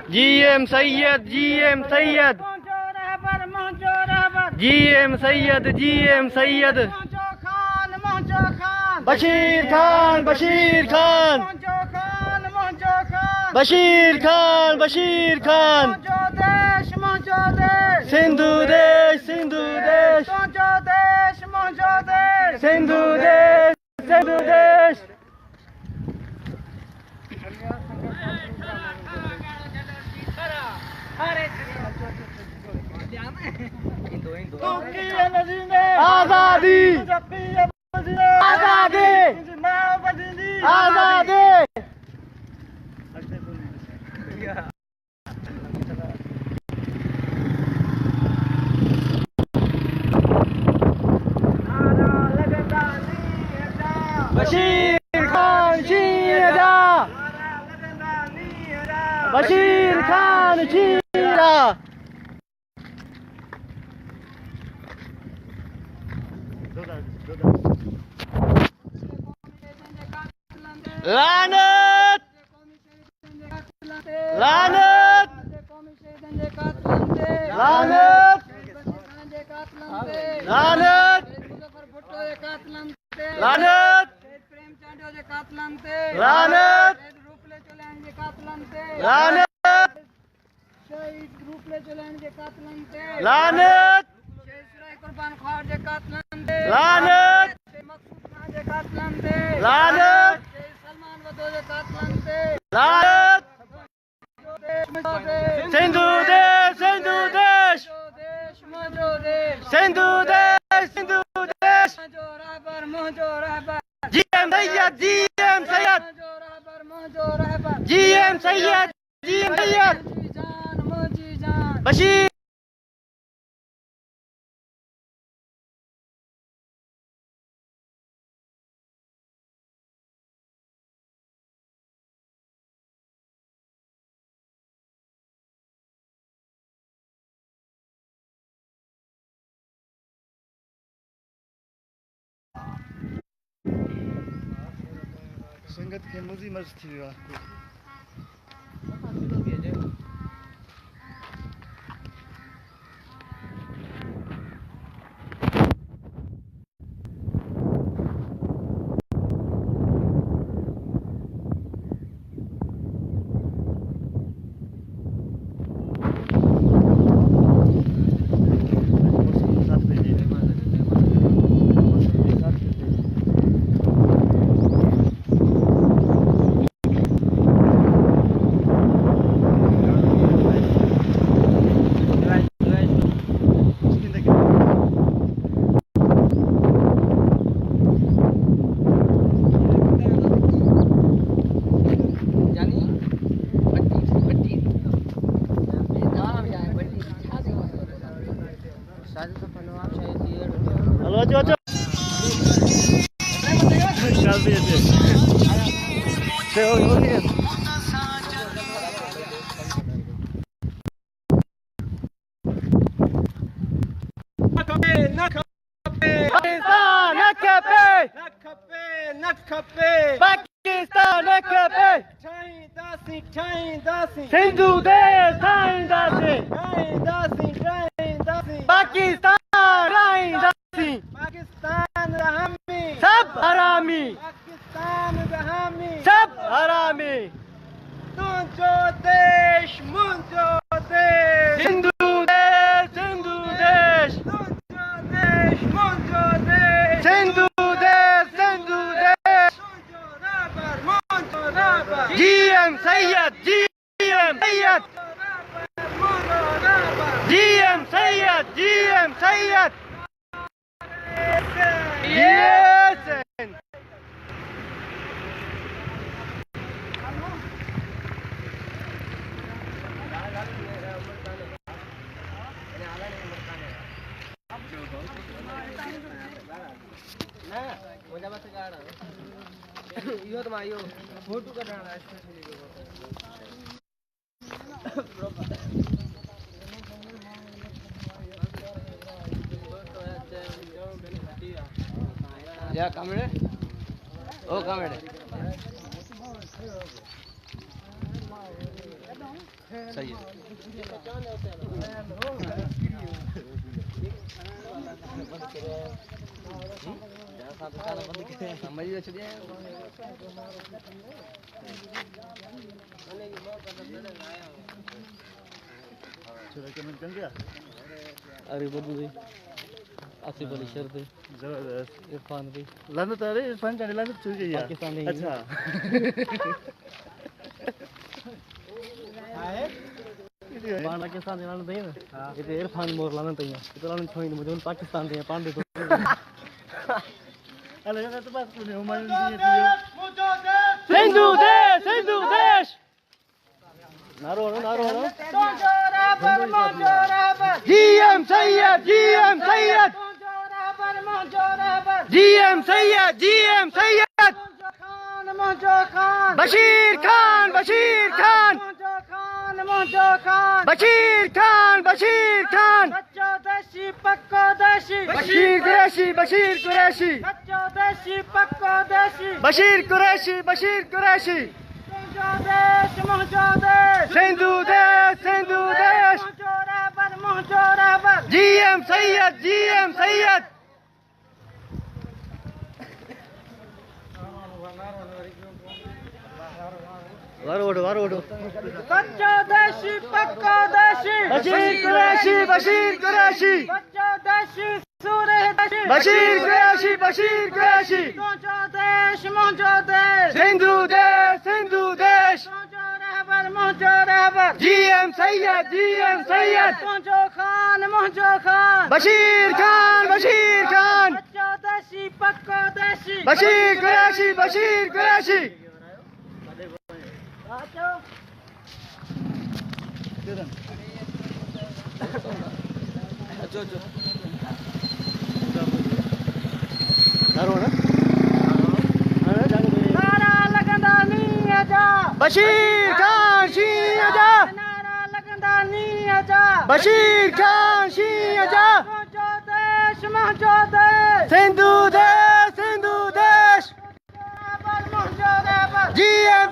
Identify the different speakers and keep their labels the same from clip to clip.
Speaker 1: GM Sayyid, GM Sayyid, GM Sayyid, GM Sayyid, Bashir Khan, Bashir Khan, Bashir Khan, Bashir Khan, Sindhu Desh, Sindhu Desh, Sindhu Desh, Sindhu Desh. आजादी आजादी आजादी बशीर खान शीरा बशीर खान शीरा लानत लानत लानत लानत लानत लानत लानत लानत लानत लानत सिंधु देश सिंधु देश सिंधु देश सिंधु देश GM Sayyid GM Sayyid GM Sayyid GM Sayyid Bashir संगत के मुझी मर्ज थी विवाह पाकिस्तान सिंधु देश पाकिस्तान सब हरामी सब हरामी तुझो देश मुझो देश सिंधु देश सिंधु देश तुझो देश मुझो देश सिंधु देश सिंधु देश GM Sayyid GM Sayyid GM Sayyid GM Sayyid yes यो तो मायो फोटो करना है स्पेशली या कामड़े ओ कामड़े सही है समझ चलिए अरे बदू भाई आसिफ अली शर्फ जबरदस्त इरफान भाई लानत अरे इरफान का लानत चुक गई पाकिस्तान अच्छा बांग्ला के साथ लानत है ना ये इरफान मोर लानत है तो लानत छोड़ मुझे पाकिस्तान दे पांडे तो अरे ये तो बात नहीं हुमायूं जी सिंधु देश नारो जीएम सैयद बशीर खान बशीर कुरैशी सिंधु देश जीएम सैयद वारो कच्चा देशी पक्का देशी बशीर कुरैशी कच्चा देशी सूरे देशी बशीर कुरैशी मोजो देश सिंधु देश मोजो रहबर जीएम सैयद मोजो खान बशीर खान कच्चा देशी पक्का देशी बशीर कुरैशी बशीर खान सिंह आजा मोजो देश सिंधु देश GM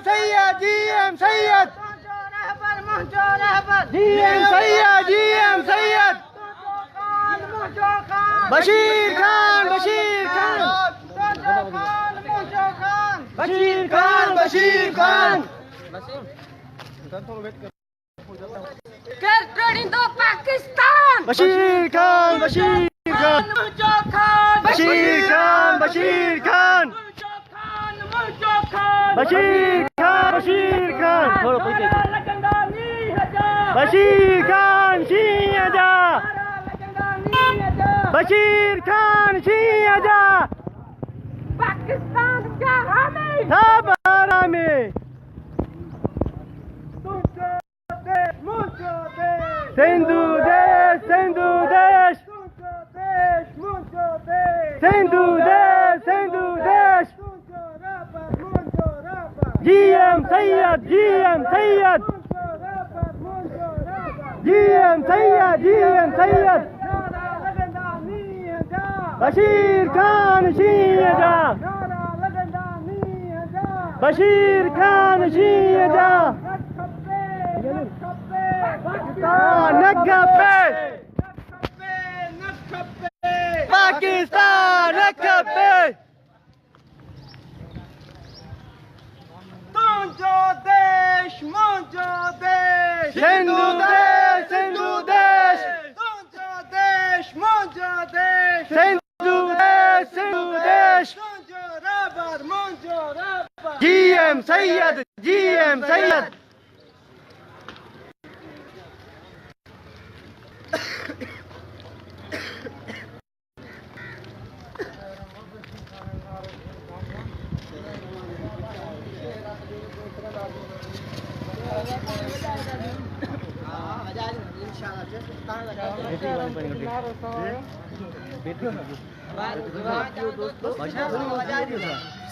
Speaker 1: Syed Bashir Khan
Speaker 2: Kerjaan Pakistan.
Speaker 1: Bashir Khan Singh आजा
Speaker 2: Pakistan जहाँ में
Speaker 1: थापारा में सिंधु देश जीएम सैयद बशीर खान सिंह आजा पाकिस्तान खपे तुझो देश मुझो देश सिंधु देश तुझो देश मुझो देश सिंधु देश तुझो रबर मुझो रबर जीएम सैयद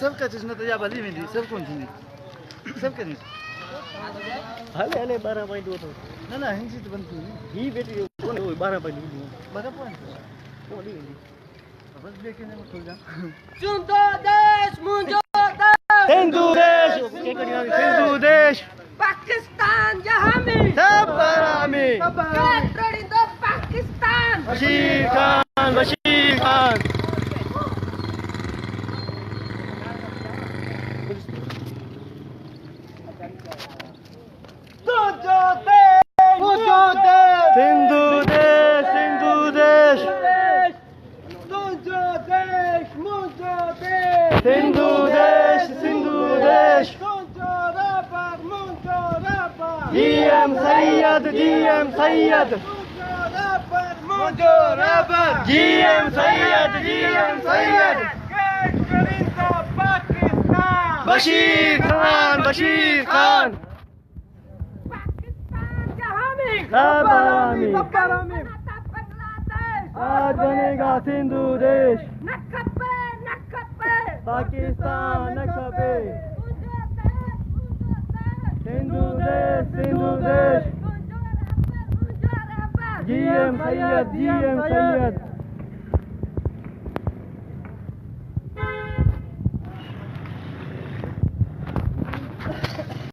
Speaker 1: सबका चश्मा तो जाबाली में थी सब कौन थी सबका नहीं हले 12.2 तो ना हिंदी तो बनती है ही बेटी कौन 12.2 बोली बस देखे ना खोल जा
Speaker 2: Junto देश मुझो देश
Speaker 1: सिंधु देश
Speaker 2: Pakistan जहाँ में
Speaker 1: बशीर खान, बशीर खान। सिंधु देश, सिंधु देश, सिंधु देश, सिंधु देश। GM Syed, GM Syed, GM Syed, GM Syed. Bashir Khan, Bashir Khan. आज बनेगा सिंधु देश, पाकिस्तान न खपे। सिंधु देश, सिंधु देश। GM Syed, GM Syed.